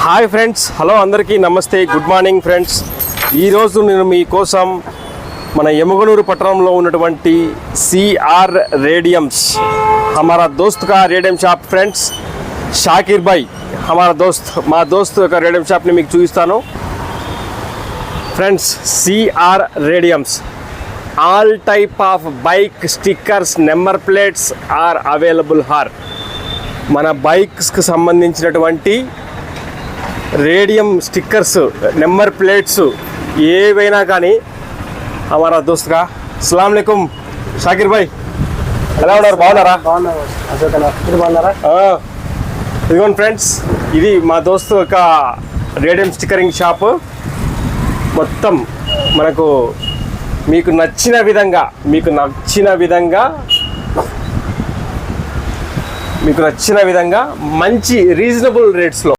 Hi friends, hello అందరికీ నమస్తే, good morning friends. ఈరోజు నేను మీకోసం మన యమగనూరు పట్టణంలో ఉన్నటువంటి సిఆర్ రేడియమ్స్ హమారా దోస్త్ కా రేడియం షాప్ ఫ్రెండ్స్. షాకిర్ భాయ్ హమారా మా దోస్త్ యొక్క రేడియం షాప్ని మీకు చూపిస్తాను friends. CR radiums all type of bike stickers, number plates are available హార్. మన బైక్స్కి సంబంధించినటువంటి రేడియం స్టిక్కర్స్, నెంబర్ ప్లేట్స్ ఏవైనా కానీ హమారా దోస్త్గా. అస్సలాం వాలేకుం షాకిర్ భాయ్, ఎలా ఉన్నారు? బాగున్నారా? ఇదిగోండి ఫ్రెండ్స్, ఇది మా దోస్తు యొక్క రేడియం స్టిక్కరింగ్ షాపు. మొత్తం మనకు మీకు నచ్చిన విధంగా మంచి రీజనబుల్ రేట్స్లో